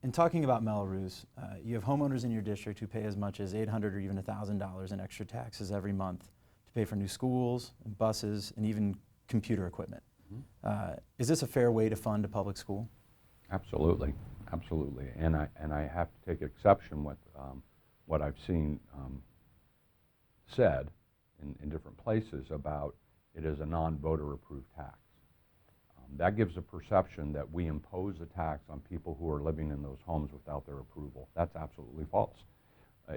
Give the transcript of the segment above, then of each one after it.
in talking about Melrose, you have homeowners in your district who pay as much as $800 or even $1,000 in extra taxes every month to pay for new schools, and buses, and even computer equipment. Is this a fair way to fund a public school? Absolutely, absolutely. And I have to take exception with what I've seen said in different places about it is a non-voter approved tax. That gives a perception that we impose a tax on people who are living in those homes without their approval. That's absolutely false.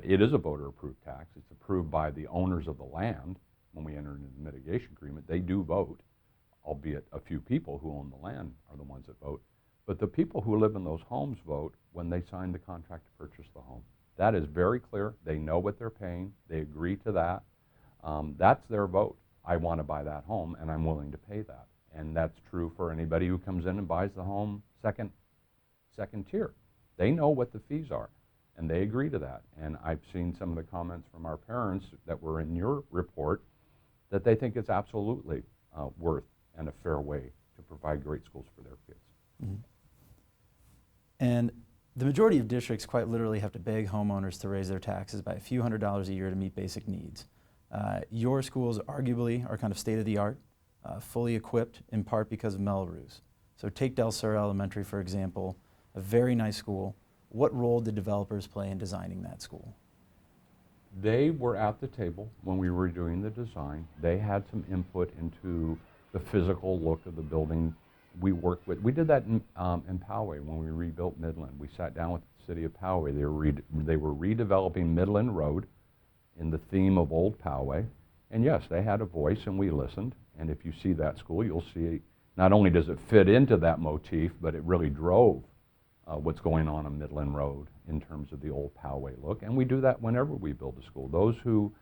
It is a voter approved tax. It's approved by the owners of the land. When we enter into the mitigation agreement, they do vote, albeit a few people who own the land are the ones that vote. But the people who live in those homes vote when they sign the contract to purchase the home. That is very clear. They know what they're paying. They agree to that. That's their vote. I want to buy that home, and I'm willing to pay that. And that's true for anybody who comes in and buys the home second tier. They know what the fees are, and they agree to that. And I've seen some of the comments from our parents that were in your report that they think it's absolutely worth and a fair way to provide great schools for their kids. Mm-hmm. And the majority of districts quite literally have to beg homeowners to raise their taxes by a few $100s a year to meet basic needs. Your schools arguably are kind of state-of-the-art, fully equipped in part because of Melrose. So take Del Sur Elementary, for example, a very nice school. What role did developers play in designing that school? They were at the table when we were doing the design. They had some input into the physical look of the building. We worked with, we did that in Poway when we rebuilt Midland. We sat down with the city of Poway. They were redeveloping Midland Road in the theme of Old Poway. And yes, they had a voice and we listened. And if you see that school, you'll see not only does it fit into that motif, but it really drove what's going on Midland Road in terms of the Old Poway look. And we do that whenever we build a school. Those who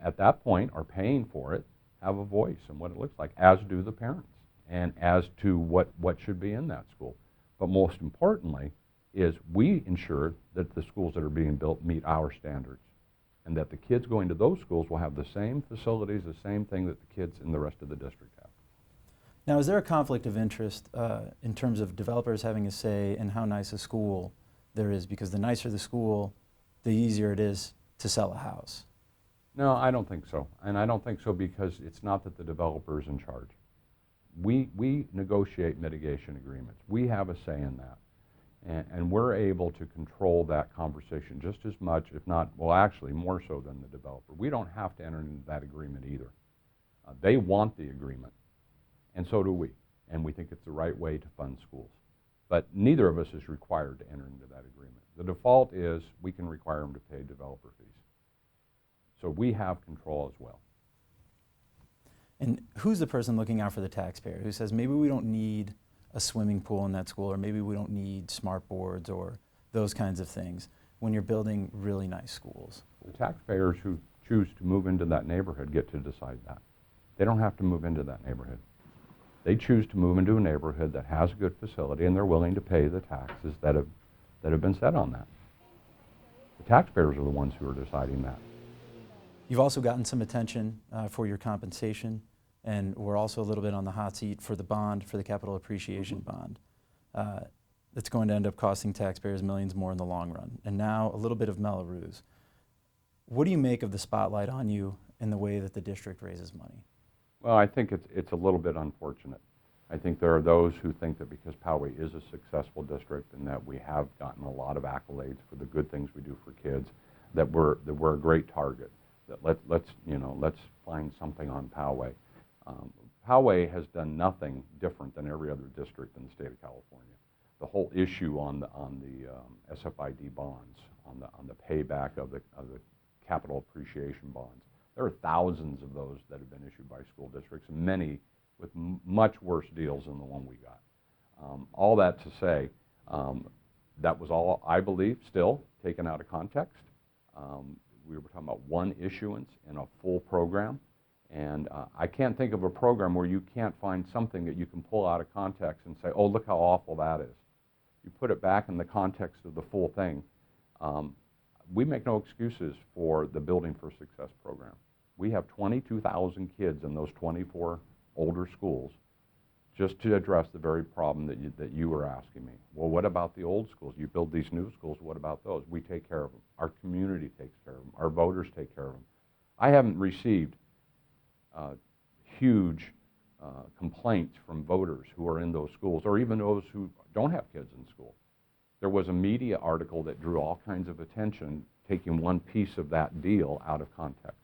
at that point are paying for it have a voice in what it looks like, as do the parents, and as to what should be in that school. But most importantly is we ensure that the schools that are being built meet our standards, and that the kids going to those schools will have the same facilities, the same thing that the kids in the rest of the district have. Now, is there a conflict of interest in terms of developers having a say in how nice a school there is? Because the nicer the school, the easier it is to sell a house. No, I don't think so. And I don't think so because it's not that the developer is in charge. We negotiate mitigation agreements. We have a say in that. And we're able to control that conversation just as much, if not, well, actually more so than the developer. We don't have to enter into that agreement either. They want the agreement, and so do we. And we think it's the right way to fund schools. But neither of us is required to enter into that agreement. The default is we can require them to pay developer fees. So we have control as well. And who's the person looking out for the taxpayer who says maybe we don't need a swimming pool in that school, or maybe we don't need smart boards or those kinds of things when you're building really nice schools? The taxpayers who choose to move into that neighborhood get to decide that. They don't have to move into that neighborhood. They choose to move into a neighborhood that has a good facility, and they're willing to pay the taxes that have been set on that. The taxpayers are the ones who are deciding that. You've also gotten some attention for your compensation, and we're also a little bit on the hot seat for the bond, for the capital appreciation bond. That's going to end up costing taxpayers millions more in the long run. And now a little bit of Melrose. What do you make of the spotlight on you in the way that the district raises money? Well, I think it's a little bit unfortunate. I think there are those who think that because Poway is a successful district and that we have gotten a lot of accolades for the good things we do for kids, that we're a great target. That let's find something on Poway. Poway has done nothing different than every other district in the state of California. The whole issue on the SFID bonds, on the payback of the capital appreciation bonds. There are thousands of those that have been issued by school districts, and many with much worse deals than the one we got. All that to say, that was all, I believe, still taken out of context. We were talking about one issuance in a full program, and I can't think of a program where you can't find something that you can pull out of context and say, oh, look how awful that is. You put it back in the context of the full thing. We make no excuses for the Building for Success program. We have 22,000 kids in those 24 older schools just to address the very problem that you were asking me. Well, what about the old schools? You build these new schools, what about those? We take care of them. Our community takes care of them. Our voters take care of them. I haven't received huge complaints from voters who are in those schools, or even those who don't have kids in school. There was a media article that drew all kinds of attention, taking one piece of that deal out of context.